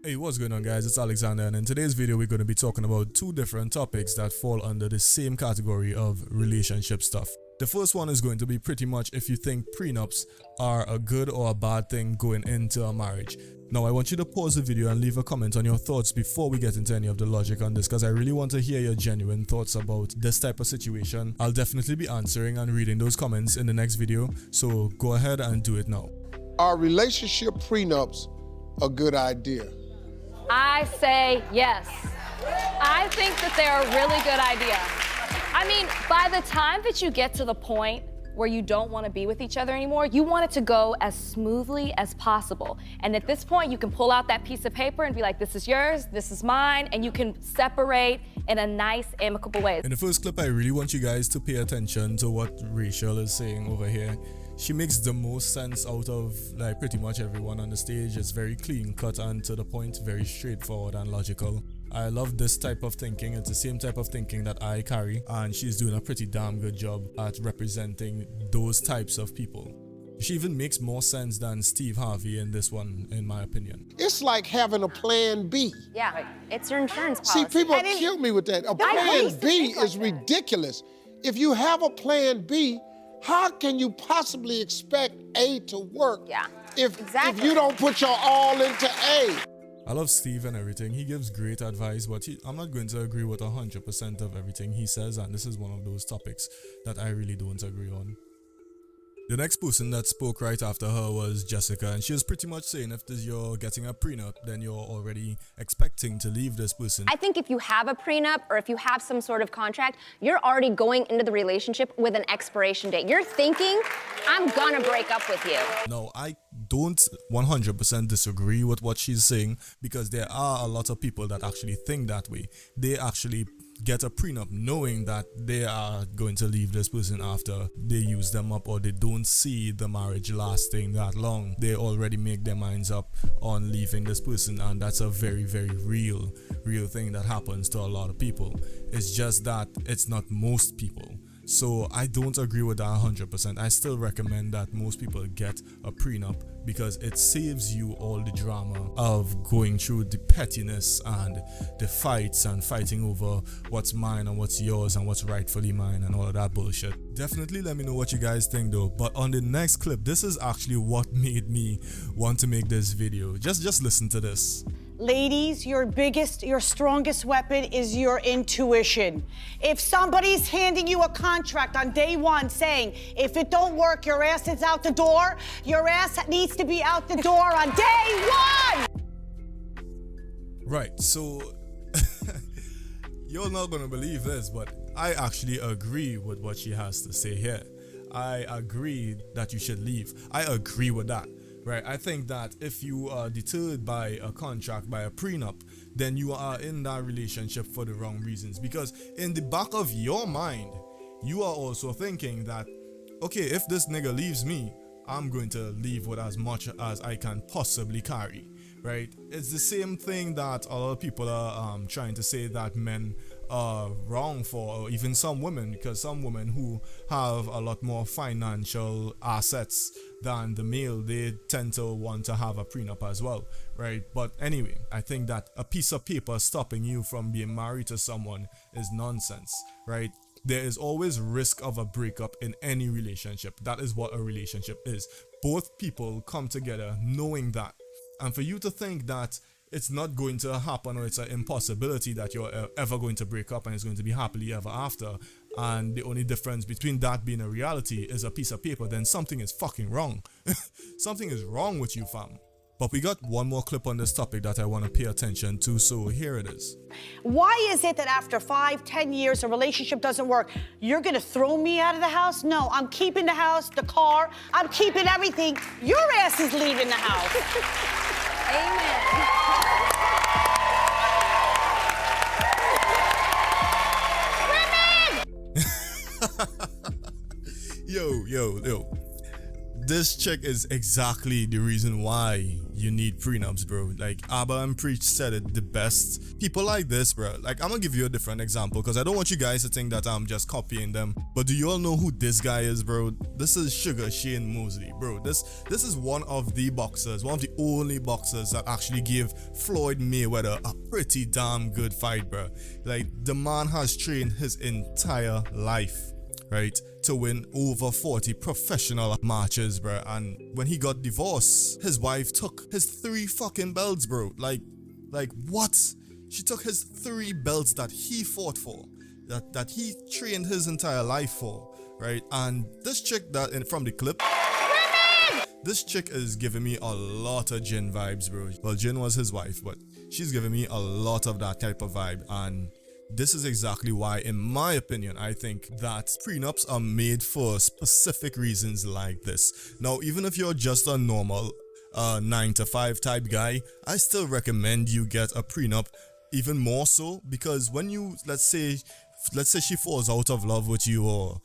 Hey, what's going on, guys? It's Alexander, and in today's video we're going to be talking about two different topics that fall under the same category of relationship stuff. The first one is going to be pretty much if you think prenups are a good or a bad thing going into a marriage. Now I want you to pause the video and leave a comment on your thoughts before we get into any of the logic on this, because I really want to hear your genuine thoughts about this type of situation. I'll definitely be answering and reading those comments in the next video, so go ahead and do it now. Are relationship prenups a good idea? I say yes. I think that they're a really good idea. I mean, by the time that you get to the point where you don't want to be with each other anymore, you want it to go as smoothly as possible. And at this point, you can pull out that piece of paper and be like, this is yours, this is mine, and you can separate in a nice, amicable way. In the first clip, I really want you guys to pay attention to what Rachel is saying over here. She makes the most sense out of like pretty much everyone on the stage. It's very clean cut and to the point, very straightforward and logical. I love this type of thinking. It's the same type of thinking that I carry, and she's doing a pretty damn good job at representing those types of people. She even makes more sense than Steve Harvey in this one, in my opinion. It's like having a plan B. Yeah, it's your insurance policy. See, people kill me with that. A plan B is ridiculous. If you have a plan B, how can you possibly expect A to work if you don't put your all into A? I love Steve and everything. He gives great advice, but I'm not going to agree with 100% of everything he says, and this is one of those topics that I really don't agree on. The next person that spoke right after her was Jessica, and she was pretty much saying if you're getting a prenup, then you're already expecting to leave this person. I think if you have a prenup or if you have some sort of contract, you're already going into the relationship with an expiration date. You're thinking, I'm gonna break up with you. No, I don't 100% disagree with what she's saying, because there are a lot of people that actually think that way. They actually get a prenup knowing that they are going to leave this person after they use them up, or they don't see the marriage lasting that long. They already make their minds up on leaving this person, and that's a very, very real thing that happens to a lot of people. It's just that it's not most people. So I don't agree with that 100%. I still recommend that most people get a prenup, because it saves you all the drama of going through the pettiness and the fights and fighting over what's mine and what's yours and what's rightfully mine and all of that bullshit. Definitely let me know what you guys think though. But on the next clip, this is actually what made me want to make this video. Just listen to this. Ladies, your strongest weapon is your intuition. If somebody's handing you a contract on day one saying, if it don't work, your ass is out the door, your ass needs to be out the door on day one! Right, so you're not gonna believe this, but I actually agree with what she has to say here. I agree that you should leave. I agree with that. Right, I think that if you are deterred by a contract, by a prenup, then you are in that relationship for the wrong reasons. Because in the back of your mind, you are also thinking that, okay, if this nigga leaves me, I'm going to leave with as much as I can possibly carry. Right? It's the same thing that a lot of people are trying to say that men are wrong for, or even some women, because some women who have a lot more financial assets than the male, they tend to want to have a prenup as well, right? But anyway, I think that a piece of paper stopping you from being married to someone is nonsense, right? There is always risk of a breakup in any relationship. That is what a relationship is. Both people come together knowing that. And for you to think that it's not going to happen, or it's an impossibility that you're ever going to break up and it's going to be happily ever after, and the only difference between that being a reality is a piece of paper, then something is fucking wrong. Something is wrong with you, fam. But we got one more clip on this topic that I want to pay attention to, so here it is. Why is it that after 5-10 years a relationship doesn't work, you're gonna throw me out of the house? No, I'm keeping the house, the car, I'm keeping everything. Your ass is leaving the house. Amen. Yo. This chick is exactly the reason why you need prenups, bro. Like Abba and Preach said it the best. People like this, bro. Like I'm gonna give you a different example because I don't want you guys to think that I'm just copying them. But do you all know who this guy is, bro? This is Sugar Shane Mosley, bro. This is one of the boxers, one of the only boxers that actually gave Floyd Mayweather a pretty damn good fight, bro. Like the man has trained his entire life, right, to win over 40 professional matches, bro. And when he got divorced, his wife took his 3 fucking belts, bro. Like what? She took his 3 belts that he fought for, that he trained his entire life for, right? And this chick from the clip, this chick is giving me a lot of Jin vibes, bro. Well, Jin was his wife, but she's giving me a lot of that type of vibe. And this is exactly why, in my opinion, I think that prenups are made for specific reasons like this. Now, even if you're just a normal 9-to-5 type guy, I still recommend you get a prenup, even more so because when you, let's say she falls out of love with you or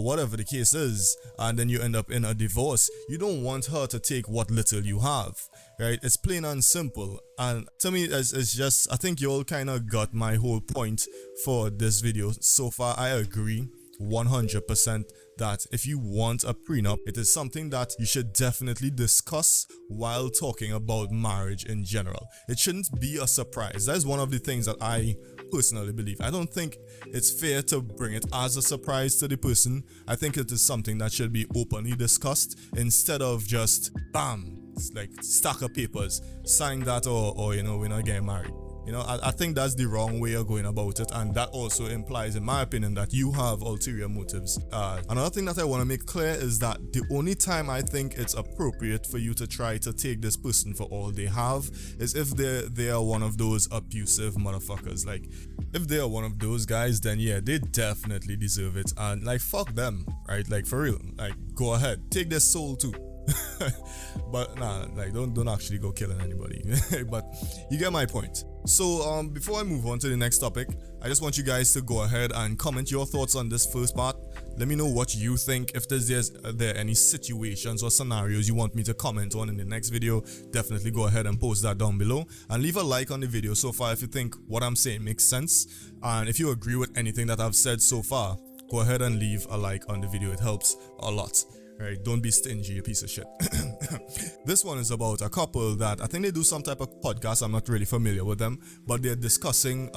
whatever the case is, and then you end up in a divorce, you don't want her to take what little you have, right? It's plain and simple. And to me, it's just, I think you all kind of got my whole point for this video. So far, I agree 100% that if you want a prenup, it is something that you should definitely discuss while talking about marriage in general. It shouldn't be a surprise. That is one of the things that I personally believe. I don't think it's fair to bring it as a surprise to the person. I think it is something that should be openly discussed instead of just bam, it's like stack of papers, sign that or you know, we're not getting married. You know, I think that's the wrong way of going about it, and that also implies, in my opinion, that you have ulterior motives. Another thing that I want to make clear is that the only time I think it's appropriate for you to try to take this person for all they have is if they are one of those abusive motherfuckers. Like, if they are one of those guys, then yeah, they definitely deserve it, and like, fuck them, right? Like, for real, like, go ahead, take their soul too. But nah, like don't actually go killing anybody. But you get my point. So before I move on to the next topic, I just want you guys to go ahead and comment your thoughts on this first part. Let me know what you think. If there any situations or scenarios you want me to comment on in the next video, definitely go ahead and post that down below, and leave a like on the video so far if you think what I'm saying makes sense, and if you agree with anything that I've said so far, go ahead and leave a like on the video. It helps a lot. Right, don't be stingy, you piece of shit. This one is about a couple that I think they do some type of podcast. I'm not really familiar with them, but they're discussing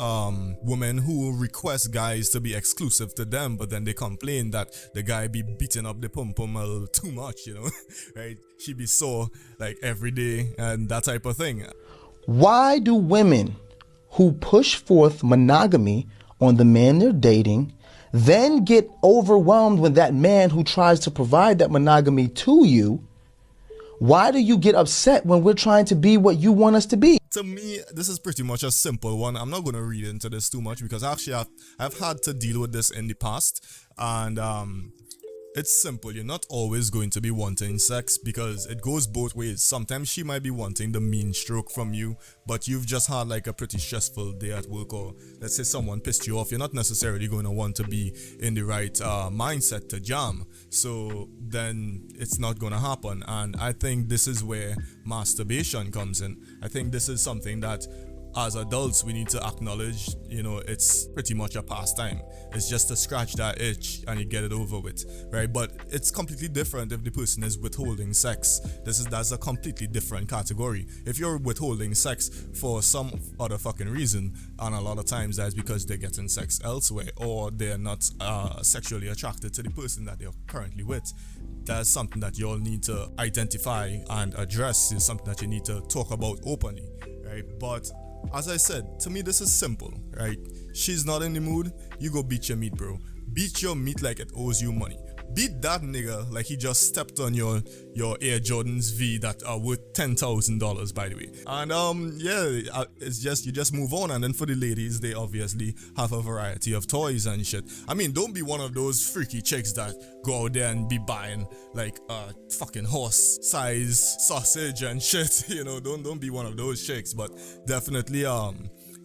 women who request guys to be exclusive to them, but then they complain that the guy be beating up the pum pum a little too much, you know. Right, she be sore like every day and that type of thing. Why do women who push forth monogamy on the man they're dating then get overwhelmed when that man who tries to provide that monogamy to you, why do you get upset when we're trying to be what you want us to be? To me, this is pretty much a simple one. I'm not going to read into this too much because actually I've had to deal with this in the past, and it's simple. You're not always going to be wanting sex because it goes both ways. Sometimes she might be wanting the mean stroke from you, but you've just had like a pretty stressful day at work, or let's say someone pissed you off. You're not necessarily going to want to be in the right mindset to jam. So then it's not going to happen. And I think this is where masturbation comes in. I think this is something that as adults we need to acknowledge, you know, it's pretty much a pastime. It's just to scratch that itch and you get it over with, right? But it's completely different if the person is withholding sex. That's a completely different category. If you're withholding sex for some other fucking reason, and a lot of times that's because they're getting sex elsewhere, or they're not sexually attracted to the person that they're currently with, that's something that you all need to identify and address. Is something that you need to talk about openly, right? But as I said, to me this is simple, right? She's not in the mood, you go beat your meat, bro. Beat your meat like it owes you money. Beat that nigga like he just stepped on your Air Jordans V that are worth $10,000, by the way. And yeah, it's just, you just move on. And then for the ladies, they obviously have a variety of toys and shit. I mean, don't be one of those freaky chicks that go out there and be buying like fucking horse size sausage and shit. You know, don't be one of those chicks. But definitely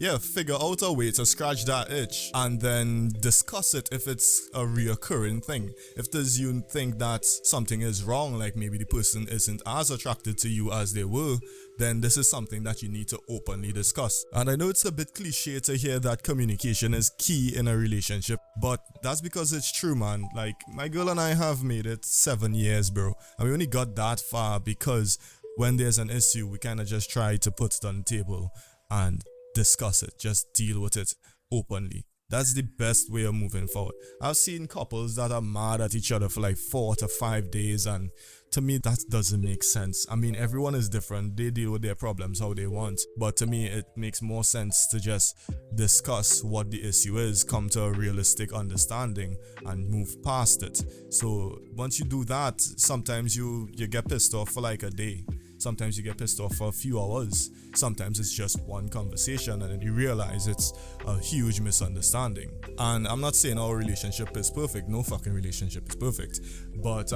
yeah, figure out a way to scratch that itch and then discuss it if it's a reoccurring thing. If does you think that something is wrong, like maybe the person isn't as attracted to you as they were, then this is something that you need to openly discuss. And I know it's a bit cliche to hear that communication is key in a relationship, but that's because it's true, man. Like, my girl and I have made it 7 years, bro. And we only got that far because when there's an issue, we kind of just try to put it on the table and discuss it, just deal with it openly. That's the best way of moving forward. I've seen couples that are mad at each other for like 4 to 5 days, and to me that doesn't make sense. I mean, everyone is different, they deal with their problems how they want, but to me it makes more sense to just discuss what the issue is, come to a realistic understanding and move past it. So once you do that, sometimes you get pissed off for like a day. Sometimes you get pissed off for a few hours. Sometimes it's just one conversation and then you realize it's a huge misunderstanding. And I'm not saying our relationship is perfect. No fucking relationship is perfect. But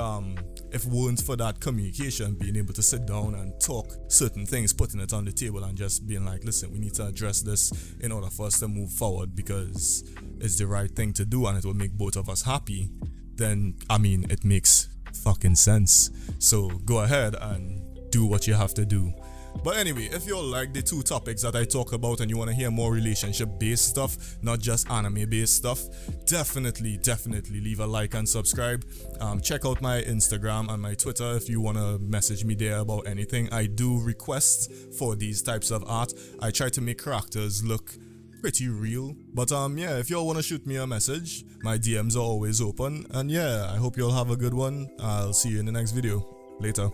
if it weren't for that communication, being able to sit down and talk certain things, putting it on the table and just being like, listen, we need to address this in order for us to move forward because it's the right thing to do and it will make both of us happy, then, I mean, it makes fucking sense. So go ahead and do what you have to do. But anyway, if you like the 2 topics that I talk about and you want to hear more relationship based stuff, not just anime based stuff, definitely leave a like and subscribe. Check out my Instagram and my Twitter if you want to message me there about anything. I do requests for these types of art. I try to make characters look pretty real. But yeah, if y'all want to shoot me a message, my DMs are always open. And yeah, I hope y'all have a good one. I'll see you in the next video. Later.